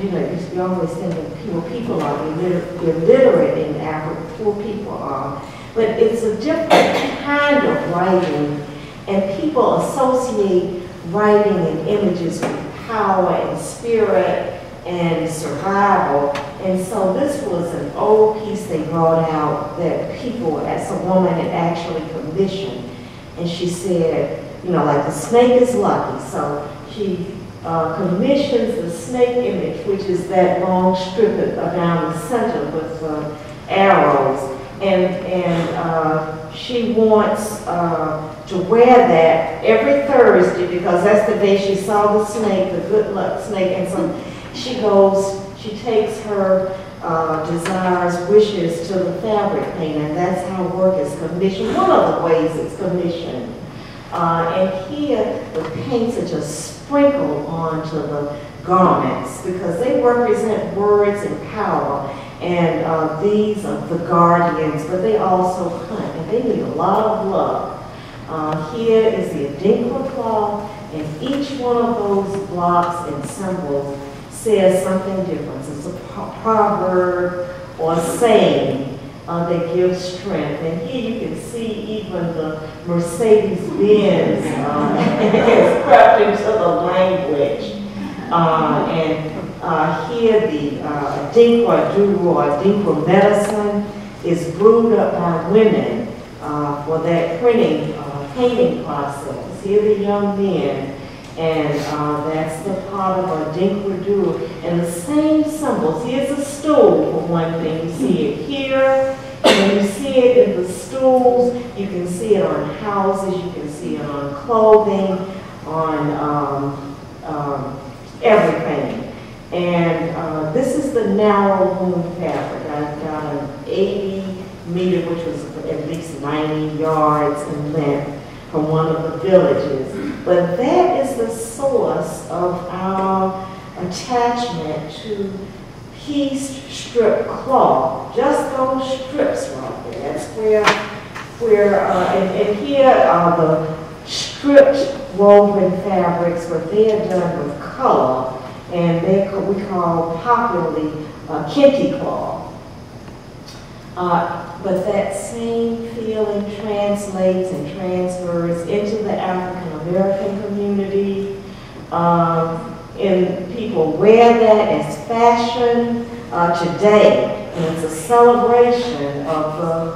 you know, you always think that people are illiterate in Africa, poor people are. But it's a different kind of writing, and people associate writing and images with power and spirit and survival. And so this was an old piece they brought out that people, as a woman, had actually commissioned. And she said, you know, like the snake is lucky. So she commissions the snake image, which is that long strip down the center with arrows. And she wants to wear that every Thursday because that's the day she saw the snake, the good luck snake. And so she goes, she takes her desires, wishes to the fabric painter, and that's how work is commissioned. One of the ways it's commissioned. And here the paints are just sprinkled onto the garments because they represent words and power. And these are the guardians, but they also hunt, and they need a lot of luck. Here is the Adinkra cloth, and each one of those blocks and symbols says something different. It's a proverb or a saying that gives strength. And here you can see even the Mercedes-Benz has crept into the language. Here the Adinkra Duro, Adinkra medicine is brewed up by women for that painting process. Here the young men, and that's the part of Adinkra Duro. And the same symbols. Here's a stool for one thing. You see it here. When you see it in the stools, you can see it on houses, you can see it on clothing, on everything. And this is the narrow loom fabric. I've got an 80 meter, which was at least 90 yards in length from one of the villages. But that is the source of our attachment to pieced strip cloth. Just those strips right there. That's where and here are the stripped woven fabrics, but they are done with color, and we call popularly kente cloth. But that same feeling translates and transfers into the African American community. And people wear that as fashion today, and it's a celebration of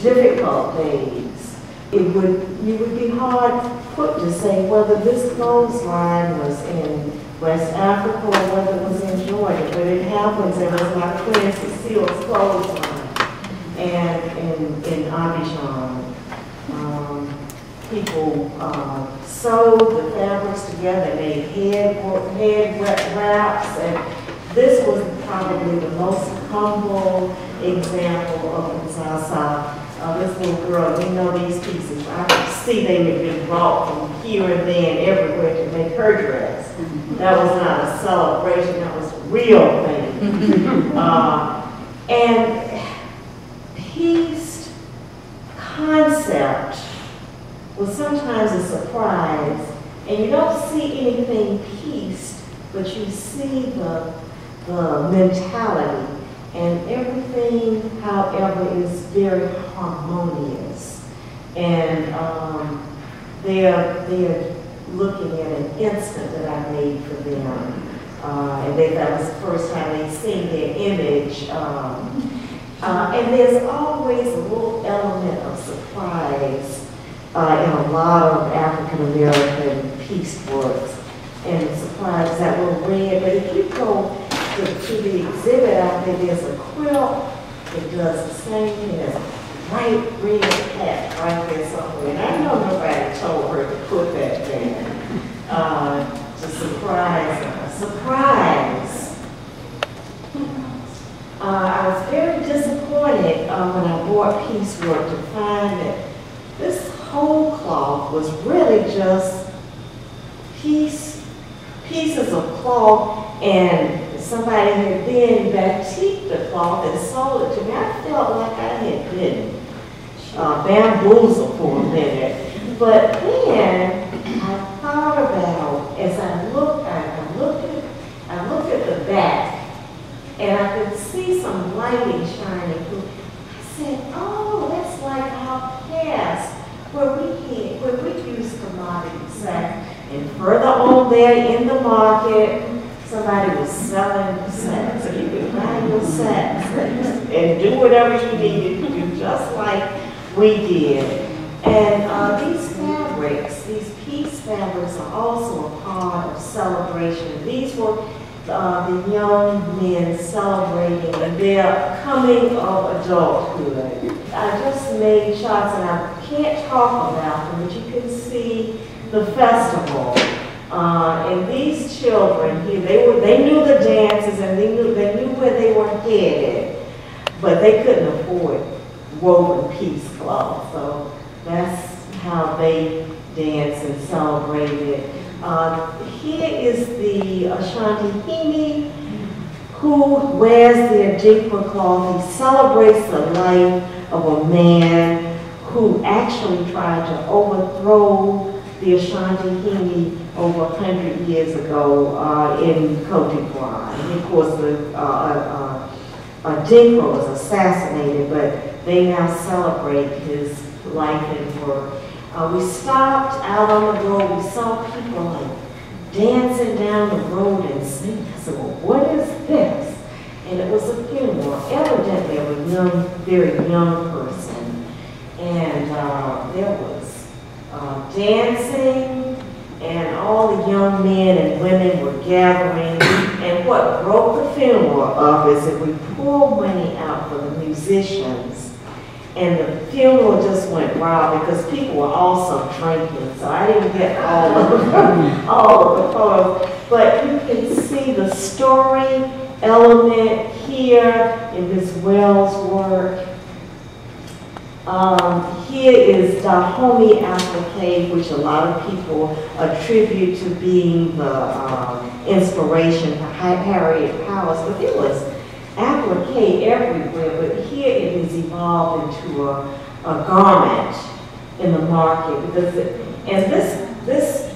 difficult days. You would be hard put to say whether this clothesline was in West Africa or whether it was in Georgia, but it happens. There was my friend Cecile's clothesline. And in Abidjan, people sewed the fabrics together, made head wraps, and this was probably the most humble example of Zaza. This little girl, we know these pieces. I could see they had been brought from here and there and everywhere to make her dress. That was not a celebration, that was a real thing. And pieced concept was sometimes a surprise, and you don't see anything pieced, but you see the mentality, and everything, however, is very harmonious. And they're looking at an instant that I made for them, and that was the first time they'd seen their image. And there's always a little element of surprise in a lot of African American piece works, and surprise that were red. But if you go to the exhibit out there, there's a quilt that does the same thing. There's a bright red hat right there somewhere, and I know nobody told her to put that there to surprise her. Surprise! I was very disappointed when I bought piecework to find that this whole cloth was really just pieces of cloth, and somebody had then batiqued the cloth and sold it to me. I felt like I had been bamboozled for a minute. But then I thought about, as I looked at the back, and I could see some lighting shining through. I said, oh, that's like our past, where we used commodity sacks. And further on there in the market, somebody was selling sacks. So you could buy your sacks and do whatever you needed to do, just like we did. And these fabrics, these piece fabrics, are also a part of celebration. These were the young men celebrating their coming of adulthood. I just made shots, and I can't talk about them, but you can see the festival. And these children here, they knew the dances, and they knew where they were headed, but they couldn't afford woven piece cloth. So that's how they danced and celebrated. Here is the Ashanti Hini, who wears the Adinkra cloth. He celebrates the life of a man who actually tried to overthrow the Ashanti Hini over 100 years ago in Cote d'Ivoire. And of course, Adinkra was assassinated, but they now celebrate his life and work. We stopped out on the road. We saw people like dancing down the road and singing. I said, well, what is this? And it was a funeral, evidently of a young, very young person. And there was dancing, and all the young men and women were gathering. And what broke the funeral up is that we pulled money out for the musicians. And the funeral just went wild because people were also drinking, so I didn't get all of the photos. But you can see the story element here in Ms. Wells' work. Here is Dahomey applique, which a lot of people attribute to being the inspiration for Harriet Powers, but it was applique everywhere, but here it has evolved into a garment in the market. Because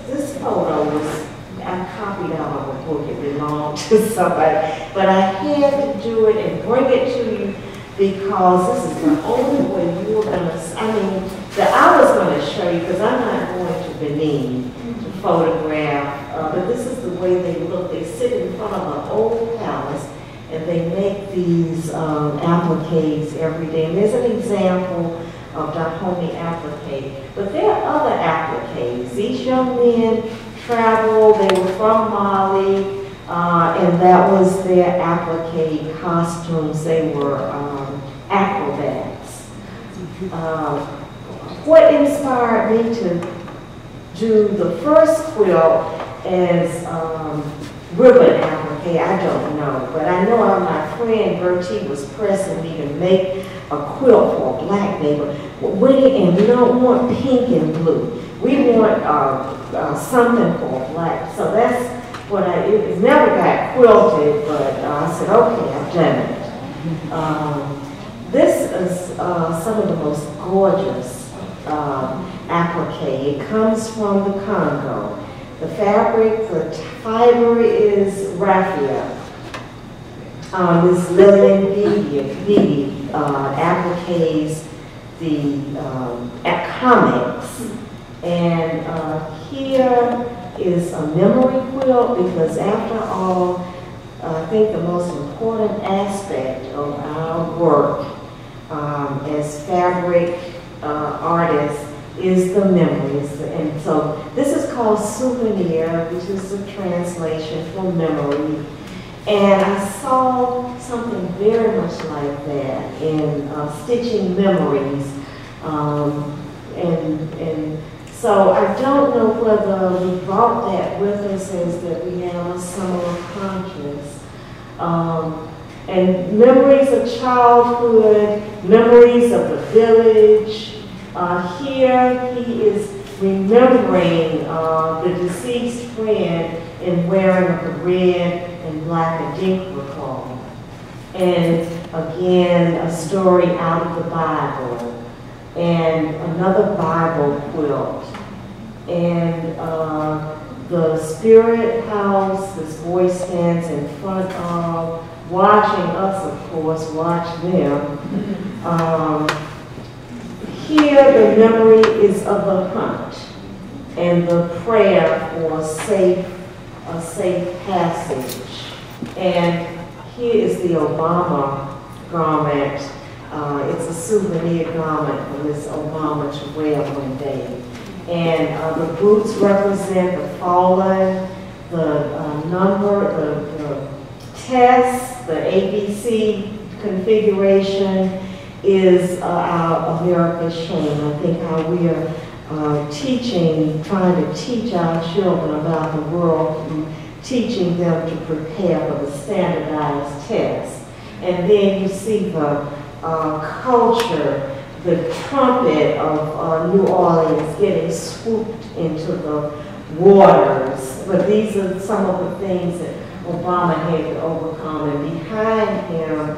this photo was, I copied out of a book, it belonged to somebody, but I had to do it and bring it to you because this is the only way you were going to, I was going to show you, because I'm not going to Benin to photograph, but this is the way they look. They sit in front of an old palace, and they make these appliques every day. And there's an example of Dahomey applique. But there are other appliques. These young men traveled, they were from Mali, and that was their applique costumes. They were acrobats. What inspired me to do the first quilt as ribbon applique, I don't know, but I know my friend Bertie was pressing me to make a quilt for a black neighbor. And we don't want pink and blue. We want something for a black. So that's what it never got quilted, but I said, okay, I've done it. This is some of the most gorgeous applique. It comes from the Congo. The fabric, the fiber is raffia. This Lillian Beebe appliques the comics. And here is a memory quilt because after all, I think the most important aspect of our work as fabric artists is the memories. And so this is called Souvenir, which is a translation for memory. And I saw something very much like that in Stitching Memories. And so I don't know whether we brought that with us as that we have a summer of conscience. And memories of childhood, memories of the village. Here he is remembering the deceased friend in wearing the red and black Adinkra cloth. And again, a story out of the Bible. And another Bible quilt. And the spirit house this boy stands in front of watching us, of course, watch them. Here, the memory is of the hunt and the prayer for a safe passage. And here is the Obama garment. It's a souvenir garment for Miss Obama to wear one day. And the boots represent the fallen, the the test, the ABC configuration is our America's shame. I think how we are trying to teach our children about the world, and teaching them to prepare for the standardized test. And then you see the culture, the trumpet of New Orleans getting swooped into the waters. But these are some of the things that Obama had to overcome. And behind him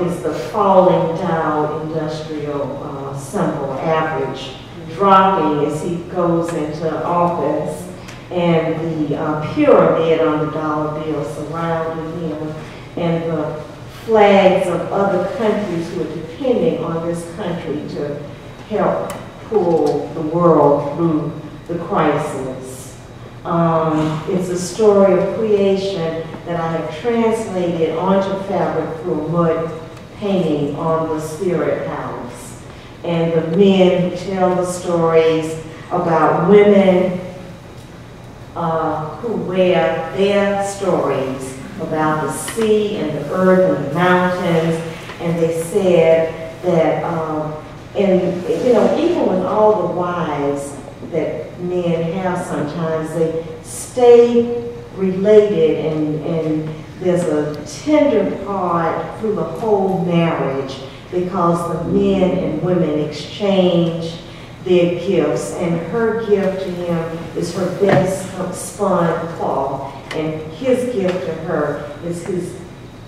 is the falling Dow industrial symbol, average, dropping as he goes into office, and the pyramid on the dollar bill surrounding him, and the flags of other countries who are depending on this country to help pull the world through the crisis. It's a story of creation that I have translated onto fabric through a mud painting on the Spirit House. And the men who tell the stories about women who wear their stories about the sea and the earth and the mountains. And they said that, even with all the wives that men have sometimes, they stay related, and there's a tender part through the whole marriage because the men and women exchange their gifts, and her gift to him is her best spun cloth, and his gift to her is his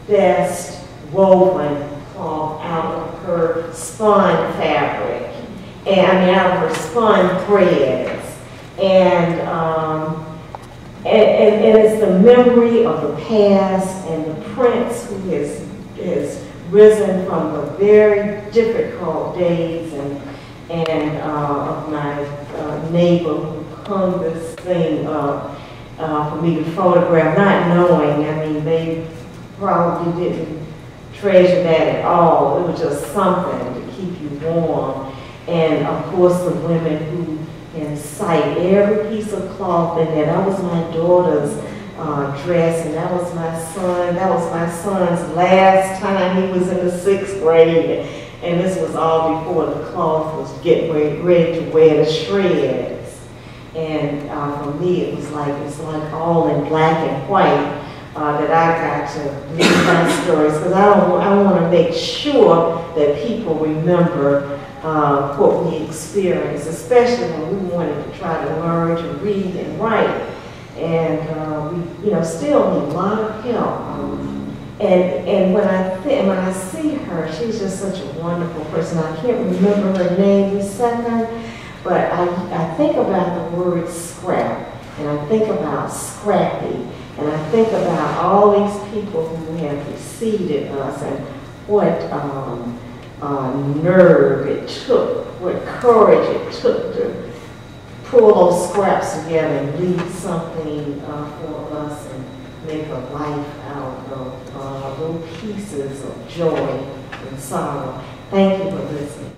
best woven cloth out of her spun fabric, and out of her spun threads. And it's the memory of the past and the prince who has risen from the very difficult days, and of my neighbor who hung this thing up for me to photograph, not knowing, I mean, they probably didn't treasure that at all. It was just something to keep you warm. And of course the women who can cite every piece of cloth in there. That was my daughter's dress, and that was my son's last time he was in the 6th grade. And this was all before the cloth was getting ready to wear the shreds. And for me, it's like all in black and white that I got to read my stories, because I want to make sure that people remember what we experienced, especially when we wanted to try to learn to read and write. And we, still need a lot of help. And when I see her, she's just such a wonderful person. I can't remember her name this second, but I think about the word scrap, and I think about Scrappy, and I think about all these people who have preceded us, and what nerve it took, what courage it took to pull those scraps together and leave something for us and make a life out of little pieces of joy and sorrow. Thank you for listening.